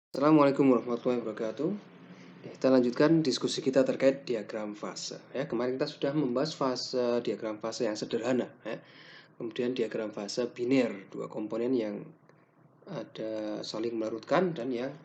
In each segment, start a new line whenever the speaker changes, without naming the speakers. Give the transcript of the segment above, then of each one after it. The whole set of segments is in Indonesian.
Assalamualaikum warahmatullahi wabarakatuh. Kita lanjutkan diskusi kita terkait diagram fase. Ya, kemarin kita sudah membahas fase diagram fase yang sederhana. Ya. Kemudian diagram fase biner, dua komponen yang ada saling melarutkan dan yang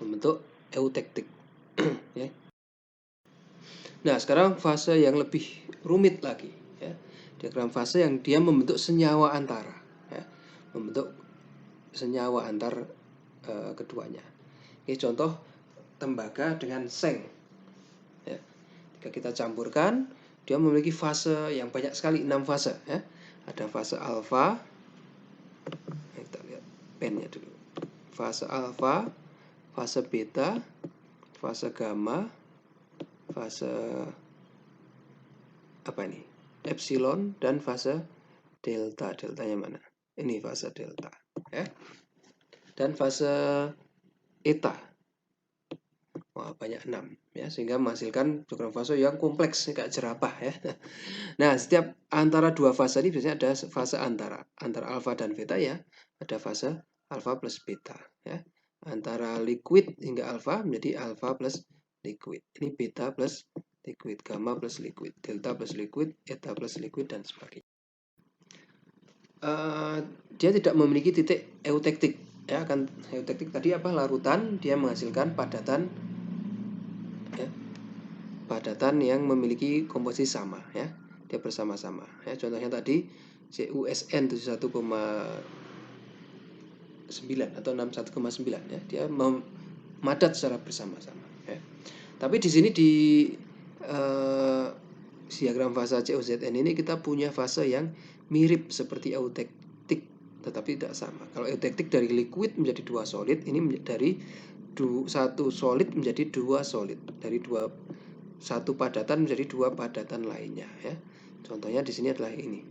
membentuk eutektik. Ya. Nah, sekarang fase yang lebih rumit lagi. Ya. Diagram fase yang dia membentuk senyawa antara. Ya. Membentuk senyawa antar keduanya. Ini contoh tembaga dengan seng. Ya. Jika kita campurkan, dia memiliki fase yang banyak sekali, 6 fase. Ya. Ada fase alfa, kita lihat pennya dulu. Fase alfa, fase beta, fase gamma, fase apa ini? Epsilon dan fase delta. Deltanya mana? Ini fase delta. Ya. Dan fase eta. Wah, banyak 6 ya, sehingga menghasilkan diagram fase yang kompleks kayak jerapah ya. Nah, setiap antara dua fase ini biasanya ada fase antara alfa dan beta ya, ada fase alfa plus beta ya. Antara liquid hingga alfa menjadi alfa plus liquid. Ini beta plus liquid, gamma plus liquid, delta plus liquid, eta plus liquid dan sebagainya. Dia tidak memiliki titik eutektik ya, kan eutektik tadi apa, larutan, dia menghasilkan padatan ya, padatan yang memiliki komposisi sama ya, dia bersama-sama ya. Contohnya tadi CuSN 71,9 atau 61,9 ya, dia memadat secara bersama-sama ya. Tapi di sini di diagram fase CuZN ini kita punya fase yang mirip seperti eutektik tetapi tidak sama. Kalau eutektik dari liquid menjadi dua solid, ini dari satu solid menjadi dua solid, dari satu padatan menjadi dua padatan lainnya ya. Contohnya di sini adalah ini,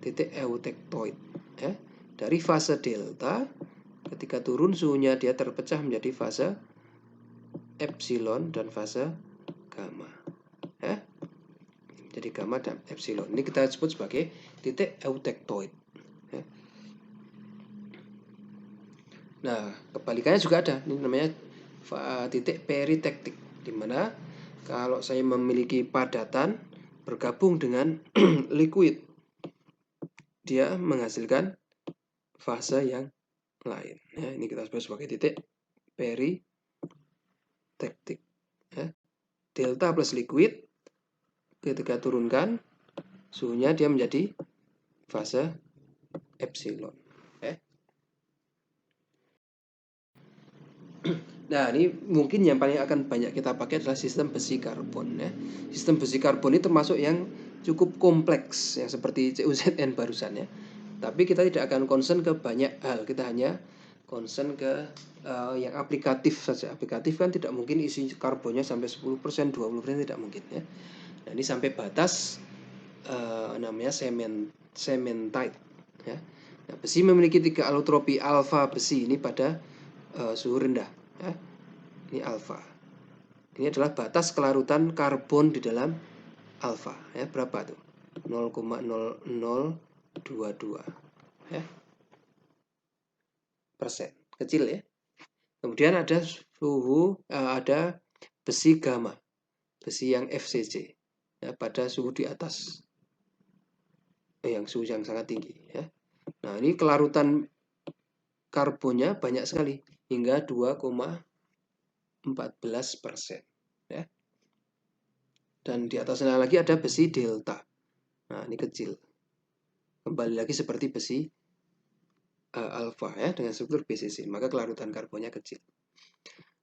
titik eutektoid ya. Dari fase delta ketika turun suhunya dia terpecah menjadi fase epsilon dan fase gamma ya. Jadi gamma dan epsilon ini kita sebut sebagai titik eutektoid ya. Nah, kebalikannya juga ada, ini namanya titik peritektik, di mana kalau saya memiliki padatan bergabung dengan liquid, dia menghasilkan fase yang lain ya. Ini kita sebut sebagai titik peritektik ya. Delta plus liquid ketika turunkan suhunya dia menjadi fase epsilon ya. Nah, ini mungkin yang paling akan banyak kita pakai adalah sistem besi karbon ya. Sistem besi karbon ini termasuk yang cukup kompleks yang seperti CuZN barusan ya. Tapi kita tidak akan concern ke banyak hal, kita hanya concern ke yang aplikatif saja. Aplikatif kan tidak mungkin isi karbonnya sampai 10%, 20% tidak mungkin ya. Nah, ini sampai batas namanya cementite ya. Nah, besi memiliki 3 allotropi alfa besi ini pada suhu rendah ya. Ini alfa. Ini adalah batas kelarutan karbon di dalam alfa ya. Berapa tuh? 0,0022 ya persen, kecil ya. Kemudian ada ada besi gamma, besi yang FCC ya, pada suhu di atas yang suhu yang sangat tinggi ya. Nah, ini kelarutan karbonnya banyak sekali hingga 2,14% ya. Dan di atasnya lagi ada besi delta. Nah, ini kecil. Kembali lagi seperti besi alfa ya, dengan struktur BCC, maka kelarutan karbonnya kecil.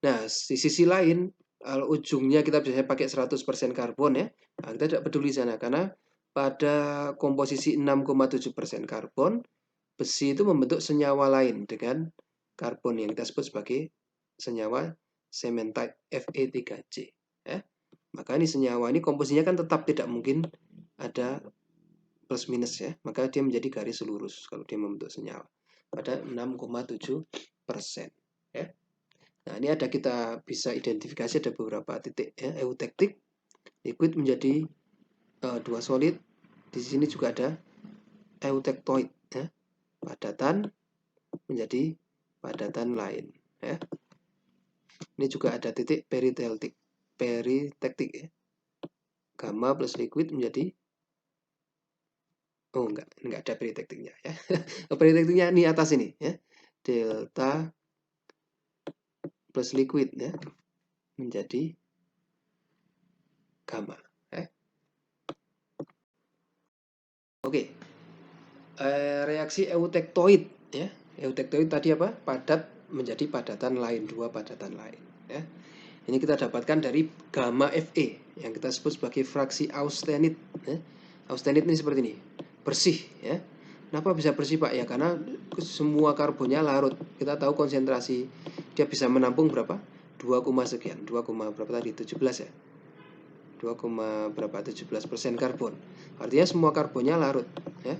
Nah, di sisi lain ujungnya kita biasanya pakai 100% karbon ya. Nah, kita tidak peduli sana karena pada komposisi 6,7% karbon, besi itu membentuk senyawa lain dengan karbon yang kita sebut sebagai senyawa cementite Fe3C ya. Maka ini senyawa ini komposisinya kan tetap tidak mungkin ada plus minus ya, maka dia menjadi garis lurus kalau dia membentuk senyawa pada 6,7% ya. Nah, ini ada, kita bisa identifikasi ada beberapa titik ya, eutektik, liquid menjadi dua solid. Di sini juga ada eutektoid ya, padatan menjadi padatan lain ya. Ini juga ada titik peritektik ya. Gamma plus liquid menjadi, oh enggak ada peritektiknya ya. Peritektiknya ini atas ini ya. Delta plus liquid ya menjadi gamma. Oke. Reaksi eutektoid ya. Eutektoid tadi apa? Padat menjadi padatan lain, dua padatan lain ya. Ini kita dapatkan dari gamma Fe yang kita sebut sebagai fraksi austenit ya. Austenit ini seperti ini, bersih ya. Kenapa bisa bersih Pak? Ya karena semua karbonnya larut. Kita tahu konsentrasi dia bisa menampung berapa? 2, sekian. 2, berapa tadi? 17 ya. 2, berapa? 17% karbon. Artinya semua karbonnya larut ya.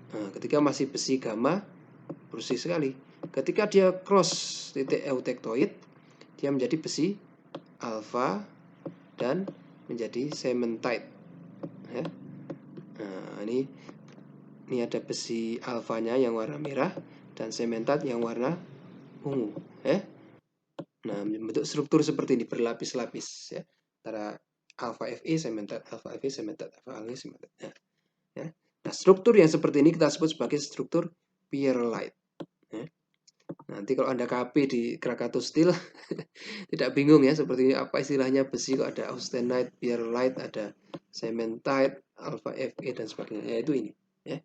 Nah, ketika masih besi gamma bersih sekali. Ketika dia cross titik eutektoid, dia menjadi besi alfa dan menjadi cementite ya. Nah, ini ada besi alfanya yang warna merah dan cementite yang warna ungu ya. Nah, membentuk struktur seperti ini berlapis-lapis ya. Antara alfa Fe cementite, alfa Fe cementite, alfa Fe cementite ya. Nah, struktur yang seperti ini kita sebut sebagai struktur pearlite ya. Nanti kalau Anda KP di Krakatau Steel tidak bingung ya seperti ini, apa istilahnya besi kok ada austenite, pearlite, ada cementite, alpha Fe dan sebagainya. Yaitu ini ya.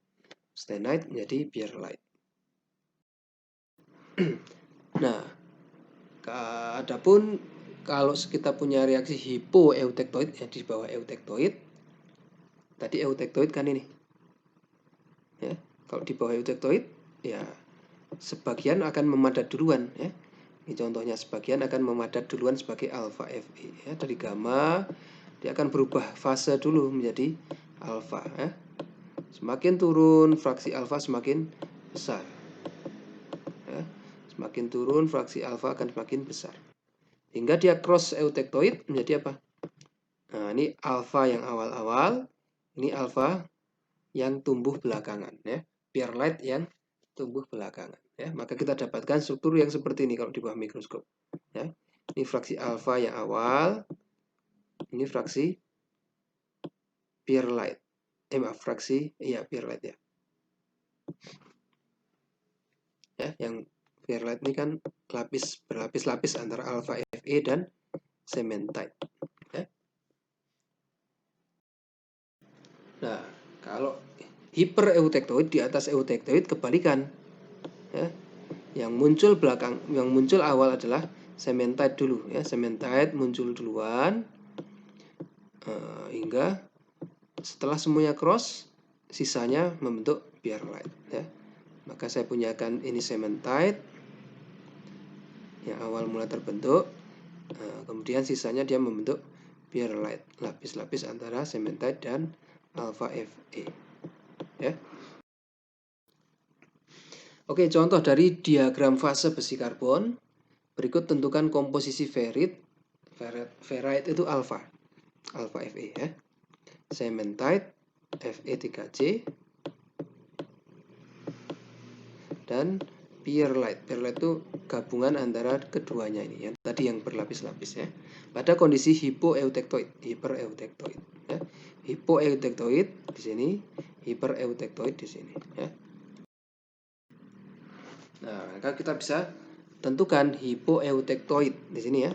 Austenite menjadi pearlite. Nah, adapun kalau kita punya reaksi hipoeutektoid ya di bawah eutektoid. Tadi eutektoid kan ini. Ya, kalau di bawah eutektoid ya sebagian akan memadat duluan ya. Ini contohnya sebagian akan memadat duluan sebagai alpha Fe ya. Dari gamma dia akan berubah fase dulu menjadi alpha ya. Semakin turun fraksi alpha semakin besar ya. Semakin turun fraksi alpha akan semakin besar hingga dia cross eutektoid menjadi apa? Nah, ini alpha yang awal-awal, ini alpha yang tumbuh belakangan ya. Pearlite yang tumbuh belakangan ya. Maka kita dapatkan struktur yang seperti ini kalau di bawah mikroskop ya. Ini fraksi alfa yang awal, ini fraksi pearlite. Fraksi pearlite ya. Ya, yang pearlite ini kan berlapis-lapis antara alfa Fe dan cementite ya. Nah, kalau hipereutektoid di atas eutektoid kebalikan ya. Yang muncul awal adalah cementite dulu ya. Cementite muncul duluan hingga setelah semuanya cross sisanya membentuk pearlite ya. Maka saya punyakan ini cementite yang awal mula terbentuk, kemudian sisanya dia membentuk pearlite, lapis-lapis antara cementite dan alpha Fe ya. Oke, contoh dari diagram fase besi karbon. Berikut tentukan komposisi ferrite. Ferrite itu alpha Fe ya. Cementite Fe3C dan pearlite. Pearlite itu gabungan antara keduanya ini ya. Tadi yang berlapis-lapis ya. Pada kondisi hipoeutektoid, hipereutektoid ya. Hipoeutektoid di sini, hipereutektoid di sini ya. Nah, maka kita bisa tentukan hipoeutektoid di sini ya.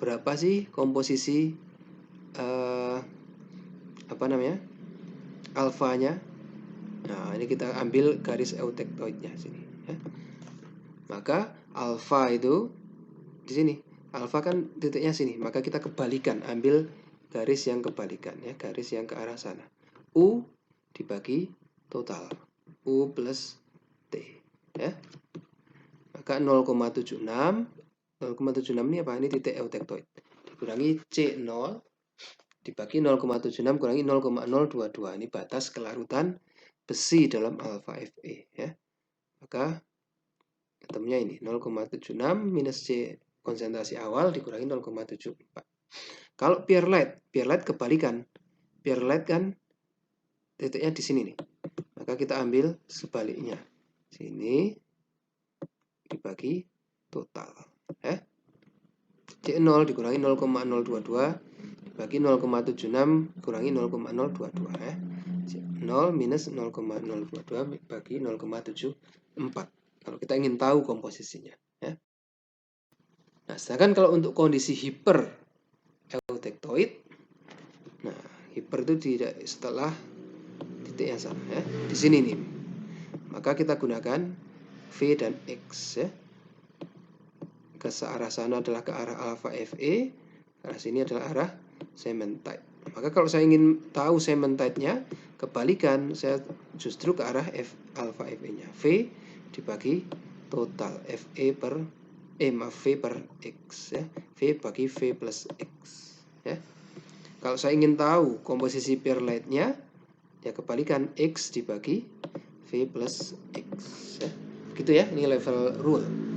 Berapa sih komposisi alfanya? Nah, ini kita ambil garis eutektoidnya sini ya. Maka alfa itu di sini. Alfa kan titiknya sini, maka kita kebalikan, ambil garis yang kebalikan ya, garis yang ke arah sana. U dibagi total. U plus T ya. Maka 0,76 ini apa? Ini titik eutektoid. Dikurangi C0 dibagi 0,76 kurangi 0,022. Ini batas kelarutan besi dalam alpha Fe ya. Maka ketemunya ini 0,76 minus C konsentrasi awal dikurangi 0,74. Kalau pearlite kebalikan. Pearlite kan titiknya di sini nih. Maka kita ambil sebaliknya. Sini dibagi total. C0 dikurangi 0,022 bagi 0,76 kurangi 0,022 ya. 0 minus 0,022 bagi 0,74 kalau kita ingin tahu komposisinya ya. Nah, sedangkan kalau untuk kondisi hiper eutektoid, nah hiper itu tidak setelah titik yang sama ya, di sini nih. Maka kita gunakan V dan X ya. Ke arah sana adalah ke arah alpha Fe, ke arah sini adalah arah cementite. Maka kalau saya ingin tahu cementite-nya, kebalikan, saya justru ke arah alpha Fe-nya. V dibagi total Fe per V per X ya. V bagi V plus X ya. Kalau saya ingin tahu komposisi perlite-nya, ya kebalikan X dibagi V plus X ya. Begitu ya, ini level rule.